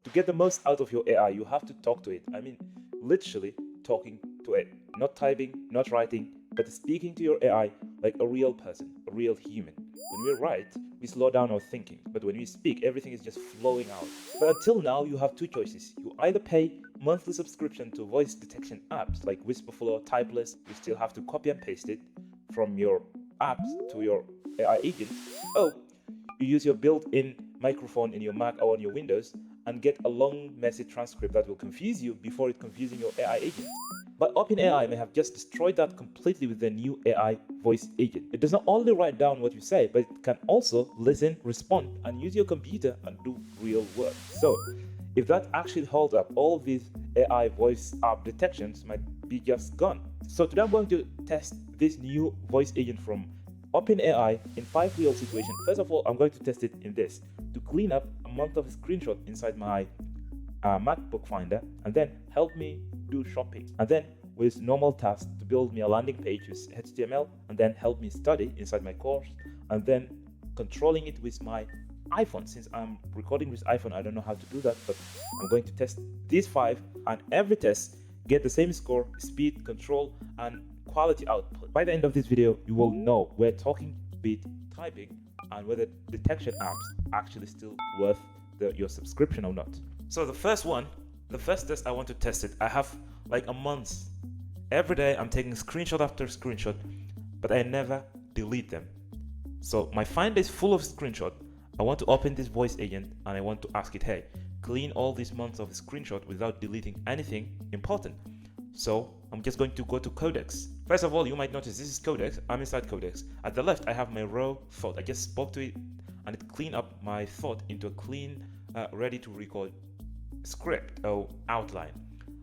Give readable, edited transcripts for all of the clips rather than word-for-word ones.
To get the most out of your AI, you have to talk to it. I mean, literally talking to it. Not typing, not writing, but speaking to your AI like a real person, a real human. When we write, we slow down our thinking, but when we speak, everything is just flowing out. But until now, you have two choices. You either pay monthly subscription to voice detection apps like Wispr Flow or Typeless. You still have to copy and paste it from your apps to your AI agent. Oh, you use your built-in microphone in your Mac or on your Windows and get a long, messy transcript that will confuse you before it confusing your AI agent. But OpenAI may have just destroyed that completely with their new AI voice agent. It does not only write down what you say, but it can also listen, respond, and use your computer and do real work. So, if that actually holds up, all these AI voice app detections might be just gone. So today I'm going to test this new voice agent from OpenAI in 5 real situations. First of all, I'm going to test it in this to clean up a month of screenshot inside my MacBook Finder, and then help me do shopping, and then with normal tasks to build me a landing page with HTML, and then help me study inside my course, and then controlling it with my iPhone. Since I'm recording with iPhone, I don't know how to do that, but I'm going to test these 5, and every test get the same score, speed, control, and quality output. By the end of this video, you will know where talking beat typing and whether detection apps actually still worth your subscription or not. So the first test I want to test it. I have like a month. Every day I'm taking screenshot after screenshot, but I never delete them. So my Finder is full of screenshot. I want to open this voice agent and I want to ask it, hey, clean all these months of screenshot without deleting anything important. So I'm just going to go to Codex. First of all, you might notice this is Codex. I'm inside Codex. At the left, I have my raw thought. I just spoke to it and it cleaned up my thought into a clean, ready to record script or outline.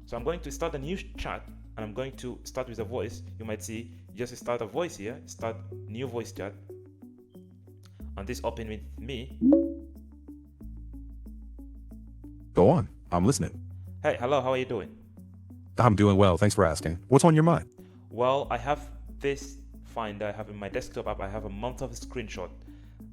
So I'm going to start a new chat and I'm going to start with a voice. You might see just start a voice here, start new voice chat, and this open with me. Go on, I'm listening. Hey, hello, how are you doing? I'm doing well, thanks for asking. What's on your mind? Well, I have this Finder. I have in my desktop app, I have a month of screenshot.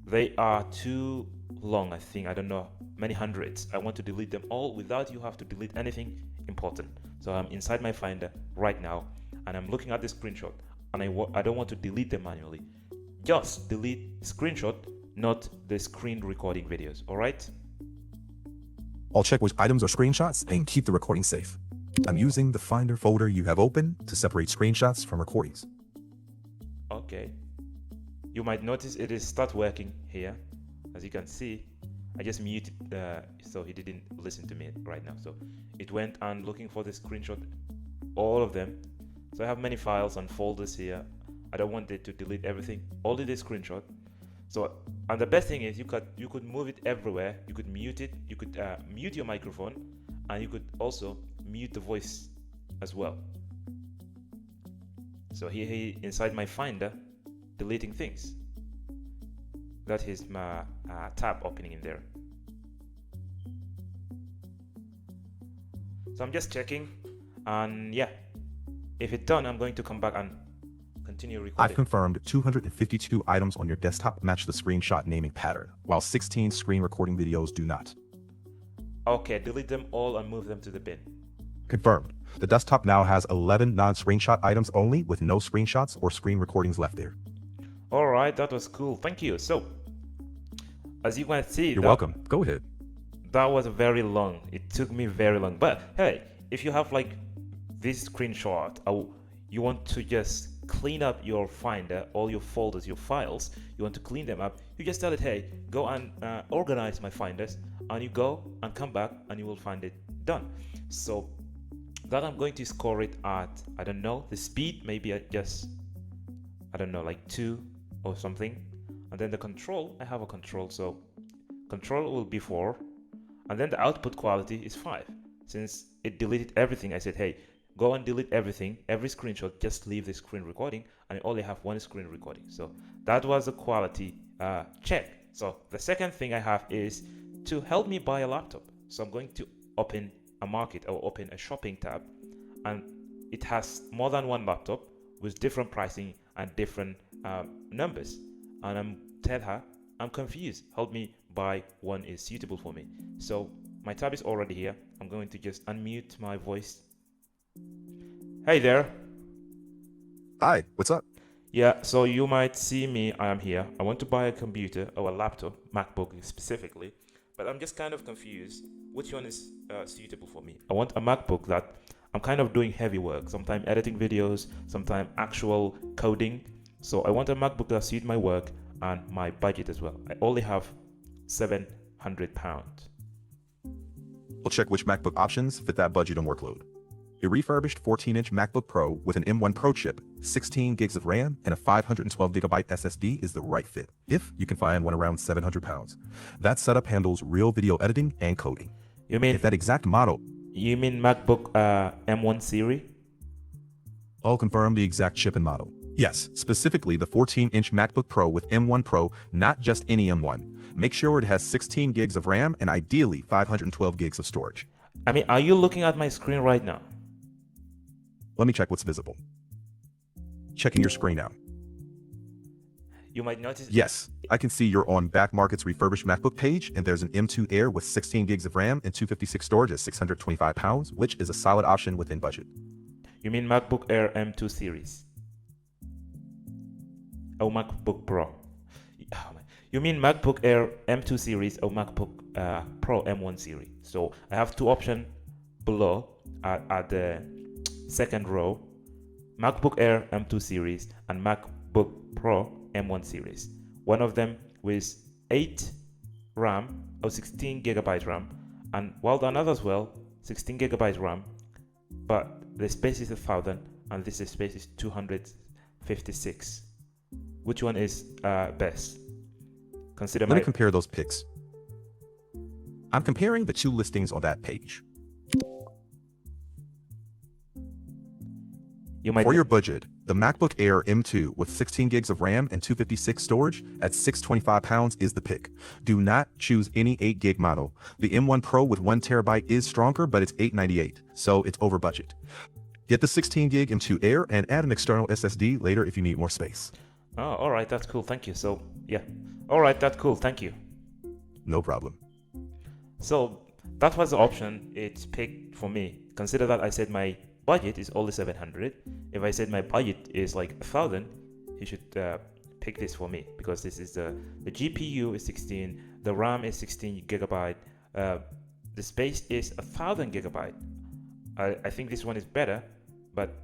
They are too long, I think. I don't know, many hundreds. I want to delete them all without you have to delete anything important. So I'm inside my Finder right now and I'm looking at the screenshot and I don't want to delete them manually. Just delete screenshot, not the screen recording videos. All right? I'll check which items are screenshots and keep the recording safe. I'm using the Finder folder you have open to separate screenshots from recordings. Okay. You might notice it is start working here. As you can see, I just muted so he didn't listen to me right now. So it went and looking for the screenshot, all of them. So I have many files and folders here. I don't want it to delete everything, only the screenshot. So, and the best thing is you could move it everywhere. You could mute it. You could mute your microphone, and you could also mute the voice as well. So here he inside my Finder, deleting things. That is my tab opening in there. So I'm just checking, and yeah, if it's done, I'm going to come back and continue recording. I've confirmed 252 items on your desktop match the screenshot naming pattern, while 16 screen recording videos do not. Okay, delete them all and move them to the bin. Confirmed. The desktop now has 11 non-screenshot items only, with no screenshots or screen recordings left there. All right, that was cool. Thank you. So, as you can see, You're welcome. Go ahead. That was very long. It took me very long. But hey, if you have like this screenshot, you want to just clean up your Finder, all your folders, your files, you want to clean them up, you just tell it, hey, go and organize my Finders, and you go and come back and you will find it done. So that I'm going to score it at, I don't know, the speed maybe at just, I don't know, like 2 or something. And then the control, I have a control, so control will be 4. And then the output quality is 5. Since it deleted everything, I said, hey, go and delete everything, every screenshot, just leave the screen recording, and I only have one screen recording. So that was a quality check. So the second thing I have is to help me buy a laptop. So I'm going to open a market or open a shopping tab, and it has more than one laptop with different pricing and different numbers. And I'm tell her, I'm confused. Help me buy one is suitable for me. So My tab is already here. I'm going to just unmute my voice. Hey there. Hi, what's up? Yeah, so you might see me. I am here. I want to buy a computer or a laptop, MacBook specifically, but I'm just kind of confused. Which one is suitable for me? I want a MacBook that I'm kind of doing heavy work, sometimes editing videos, sometimes actual coding. So I want a MacBook that suits my work and my budget as well. I only have £700. We'll check which MacBook options fit that budget and workload. A refurbished 14-inch MacBook Pro with an M1 Pro chip, 16 gigs of RAM, and a 512GB SSD is the right fit, if you can find one around £700. That setup handles real video editing and coding. You mean If that exact model, you mean MacBook M1 series? I'll confirm the exact chip and model. Yes, specifically the 14-inch MacBook Pro with M1 Pro, not just any M1. Make sure it has 16 gigs of RAM and ideally 512 gigs of storage. I mean, are you looking at my screen right now? Let me check what's visible. Checking your screen now. You might notice. Yes, I can see you're on Back Market's refurbished MacBook page, and there's an M2 Air with 16 gigs of RAM and 256 storage at £625, which is a solid option within budget. You mean MacBook Air M2 series? Oh, MacBook Pro. You mean MacBook Air M2 series or MacBook Pro M1 series? So I have two options below at the second row: MacBook Air M2 series and MacBook Pro M1 series. One of them with 8 RAM or 16 gigabyte RAM, and while the other as well 16 gigabyte RAM, but the space is 1000 and this space is 256. Which one is best? Consider Let me compare those pics. I'm comparing the two listings on that page. For your budget, the MacBook Air M2 with 16 gigs of RAM and 256 storage at £625 is the pick. Do not choose any 8 gig model. The M1 Pro with 1 terabyte is stronger, but it's $898, so it's over budget. Get the 16 gig M2 Air and add an external SSD later if you need more space. Oh, all right, that's cool. Thank you. So, yeah. All right, that's cool. Thank you. No problem. So, that was the option it's picked for me. Consider that I said my budget is only 700. If I said my budget is like 1000, he should pick this for me, because this is the GPU is 16, the RAM is 16 gigabyte, the space is 1000 gigabyte. I think this one is better, but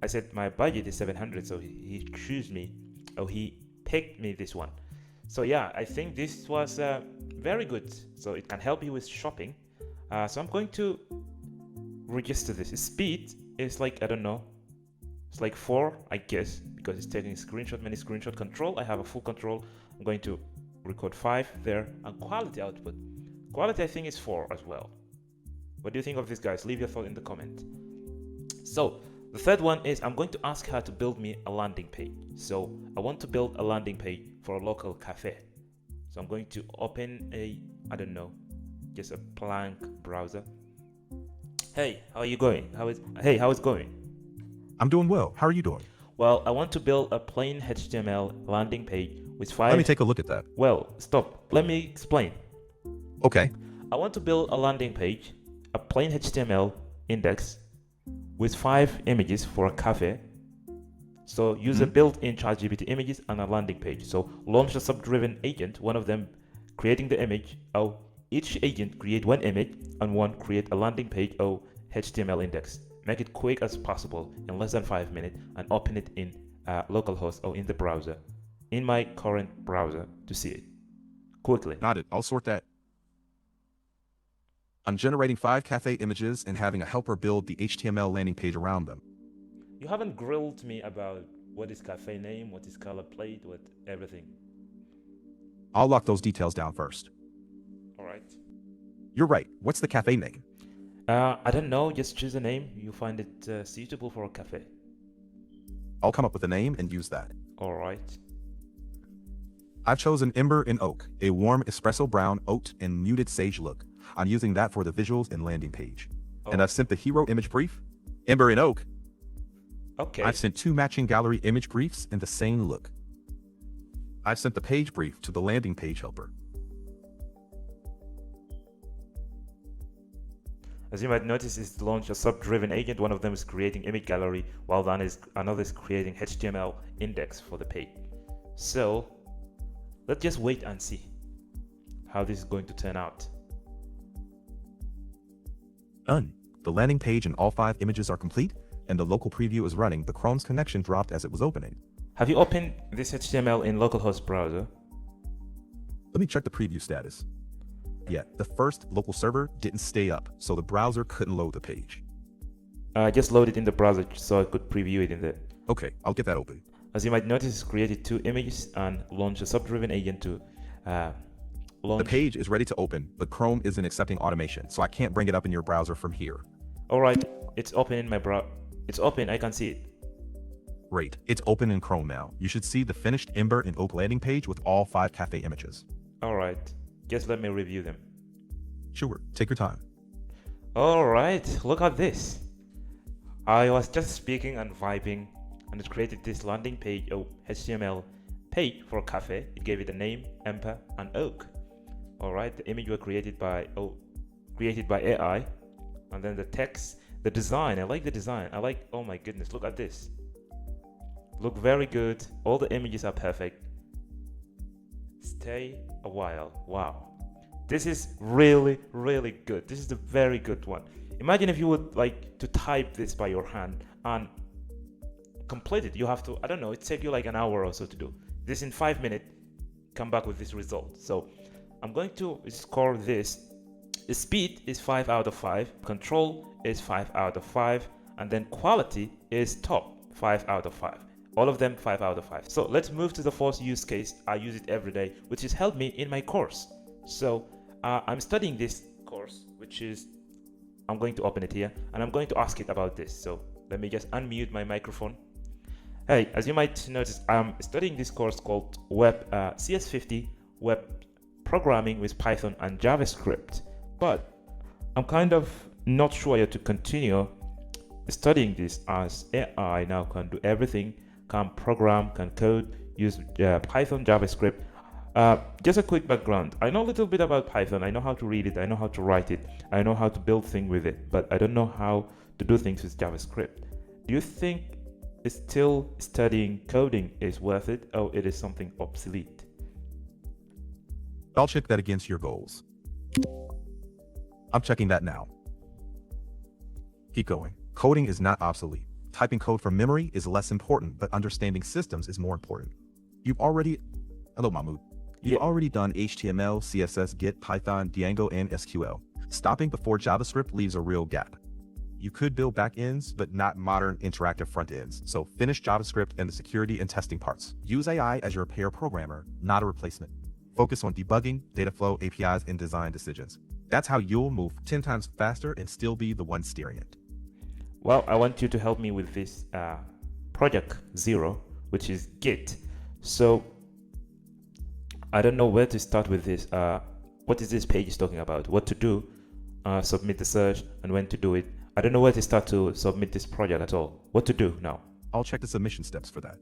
I said my budget is 700, so he chose me, or he picked me this one. So yeah, I think this was very good. So it can help you with shopping. So I'm going to register this. Speed is like, I don't know, it's like 4, I guess, because it's taking screenshot, many screenshot. Control, I have a full control. I'm going to record 5 there. And quality output, quality I think is 4 as well. What do you think of this, guys? Leave your thought in the comment. So the third one is I'm going to ask her to build me a landing page. So I want to build a landing page for a local cafe. So I'm going to open a, I don't know, just a blank browser. Hey, how are you going? How is it going? I'm doing well. How are you doing? Well, I want to build a plain HTML landing page with 5. Let me take a look at that. Well, stop. Let me explain. Okay. I want to build a landing page, a plain HTML index with 5 images for a cafe. So use a built-in ChatGPT images and a landing page. So launch a sub-driven agent, one of them creating the image. Oh, each agent create one image and one create a landing page or HTML index. Make it quick as possible in less than 5 minutes and open it in localhost or in the browser, in my current browser to see it quickly. Got it. I'll sort that. I'm generating 5 cafe images and having a helper build the HTML landing page around them. You haven't grilled me about what is cafe name, what is color plate, what everything. I'll lock those details down first. All right. You're right. What's the cafe name? I don't know. Just choose a name you find it suitable for a cafe. I'll come up with a name and use that. All right. I've chosen Ember and Oak, a warm espresso brown oat and muted sage look. I'm using that for the visuals and landing page. Oh. And I've sent the hero image brief, Ember and Oak. Okay. I've sent 2 matching gallery image briefs in the same look. I've sent the page brief to the landing page helper. As you might notice, it's launched a sub-driven agent. One of them is creating image gallery, while another is creating HTML index for the page. So let's just wait and see how this is going to turn out. Done. The landing page and all 5 images are complete, and the local preview is running. The Chrome's connection dropped as it was opening. Have you opened this HTML in localhost browser? Let me check the preview status. Yeah, the first local server didn't stay up, so the browser couldn't load the page. I just loaded in the browser so I could preview it in there. Okay, I'll get that open. As you might notice, it's created 2 images and launched a sub-driven agent to launch. The page is ready to open, but Chrome isn't accepting automation, so I can't bring it up in your browser from here. Alright, it's open in my browser. It's open, I can see it. Great, it's open in Chrome now. You should see the finished Ember and Oak landing page with all 5 cafe images. Alright, just let me review them. Sure, take your time. Alright, look at this. I was just speaking and vibing, and it created this landing page, HTML page for a cafe. It gave it a name, Ember and Oak. Alright, the image were created by AI, and then the text, the design. I like the design. Oh my goodness, look at this. Look very good. All the images are perfect. Stay a while. Wow. This is really, really good. This is a very good one. Imagine if you would like to type this by your hand and complete it. You have to, I don't know, it takes you like an hour or so to do. This in 5 minutes, come back with this result. So I'm going to score this. The speed is 5 out of 5. Control is 5 out of 5. And then quality is top, 5 out of 5. All of them 5 out of 5. So let's move to the first use case. I use it every day, which has helped me in my course. So I'm studying this course, which is, I'm going to open it here, and I'm going to ask it about this. So let me just unmute my microphone. Hey, as you might notice, I'm studying this course called CS50 Web Programming with Python and JavaScript. But I'm kind of not sure yet to continue studying this, as AI now can do everything, can program, can code, use Python, JavaScript. Just a quick background. I know a little bit about Python. I know how to read it. I know how to write it. I know how to build things with it, but I don't know how to do things with JavaScript. Do you think still studying coding is worth it, or it is something obsolete? I'll check that against your goals. I'm checking that now. Keep going. Coding is not obsolete. Typing code from memory is less important, but understanding systems is more important. Hello, Mahmoud. You've already done HTML, CSS, Git, Python, Django, and SQL. Stopping before JavaScript leaves a real gap. You could build backends, but not modern interactive front ends. So finish JavaScript and the security and testing parts. Use AI as your pair programmer, not a replacement. Focus on debugging, data flow, APIs, and design decisions. That's how you'll move 10 times faster and still be the one steering it. Well, I want you to help me with this project 0, which is Git. So I don't know where to start with this. What is this page talking about? What to do, submit the search, and when to do it. I don't know where to start to submit this project at all. What to do now? I'll check the submission steps for that.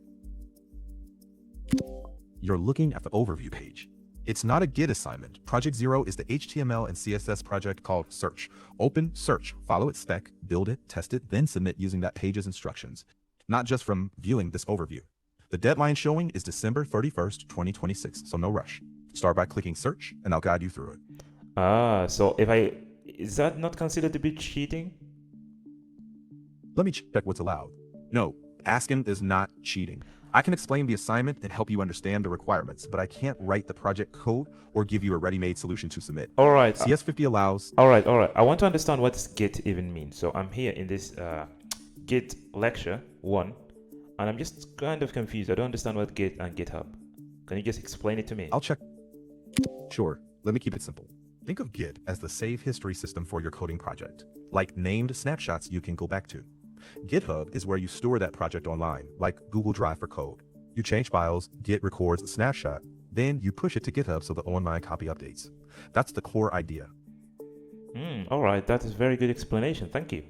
You're looking at the overview page. It's not a Git assignment. Project 0 is the HTML and CSS project called Search. Open Search, follow its spec, build it, test it, then submit using that page's instructions. Not just from viewing this overview. The deadline showing is December 31st, 2026, so no rush. Start by clicking Search, and I'll guide you through it. So is that not considered to be cheating? Let me check what's allowed. No, asking is not cheating. I can explain the assignment and help you understand the requirements, but I can't write the project code or give you a ready-made solution to submit. All right. CS50 allows... All right. I want to understand what does Git even mean. So I'm here in this Git lecture 1, and I'm just kind of confused. I don't understand what Git and GitHub. Can you just explain it to me? I'll check. Sure. Let me keep it simple. Think of Git as the save history system for your coding project, like named snapshots you can go back to. GitHub is where you store that project online, like Google Drive for code. You change files, Git records a snapshot, then you push it to GitHub so the online copy updates. That's the core idea. All right, that is a very good explanation. Thank you.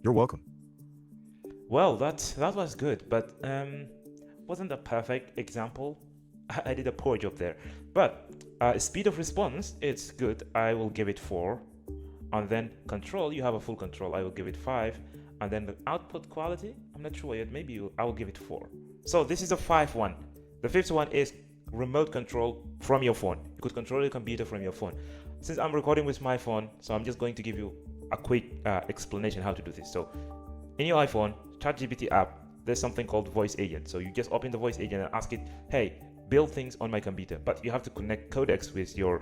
You're welcome. Well, that was good, but wasn't a perfect example. I did a poor job there. But speed of response, it's good. I will give it 4. And then control, you have a full control. I will give it 5. And then the output quality, I'm not sure yet. Maybe I will give it 4. So this is the 5th one. The 5th one is remote control from your phone. You could control your computer from your phone. Since I'm recording with my phone, so I'm just going to give you a quick explanation how to do this. So in your iPhone, ChatGPT app, there's something called voice agent. So you just open the voice agent and ask it, hey, build things on my computer. But you have to connect Codex with your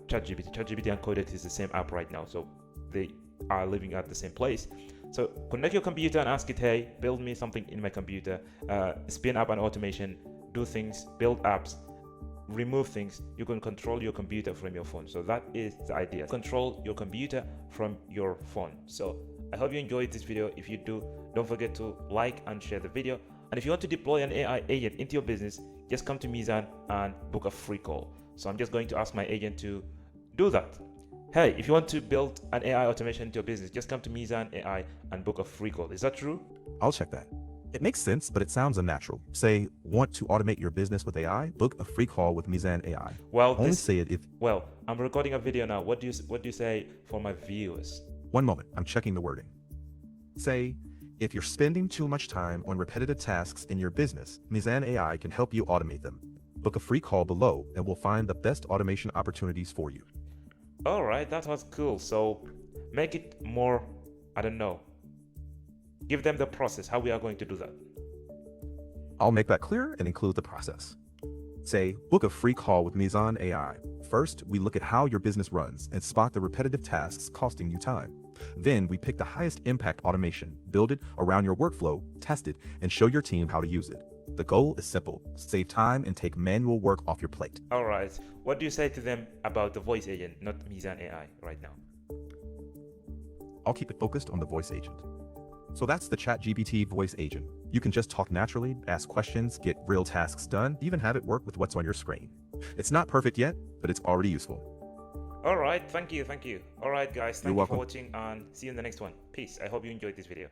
ChatGPT. ChatGPT and Codex is the same app right now. So they are living at the same place. So connect your computer and ask it, hey, build me something in my computer, spin up an automation, do things, build apps, remove things. You can control your computer from your phone. So that is the idea. Control your computer from your phone. So I hope you enjoyed this video. If you do, don't forget to like and share the video. And if you want to deploy an AI agent into your business, just come to Mizan and book a free call. So I'm just going to ask my agent to do that. Hey, if you want to build an AI automation into your business, just come to Mizan AI and book a free call. Is that true? I'll check that. It makes sense, but it sounds unnatural. Say, want to automate your business with AI? Book a free call with Mizan AI. Well, Only say it if... Well, I'm recording a video now. What do you say for my viewers? One moment, I'm checking the wording. Say, if you're spending too much time on repetitive tasks in your business, Mizan AI can help you automate them. Book a free call below and we'll find the best automation opportunities for you. All right, that was cool. So make it more, I don't know. Give them the process, how we are going to do that. I'll make that clear and include the process. Say, book a free call with Mizan AI. First, we look at how your business runs and spot the repetitive tasks costing you time. Then we pick the highest impact automation, build it around your workflow, test it, and show your team how to use it. The goal is simple: save time and take manual work off your plate. All right, what do you say to them about the voice agent, not Mizan AI right now? I'll keep it focused on the voice agent. So that's the ChatGPT voice agent. You can just talk naturally, ask questions, get real tasks done, even have it work with what's on your screen. It's not perfect yet, but it's already useful. All right, thank you. All right, guys, thank you for welcome. watching and see you in the next one. Peace. I hope you enjoyed this video.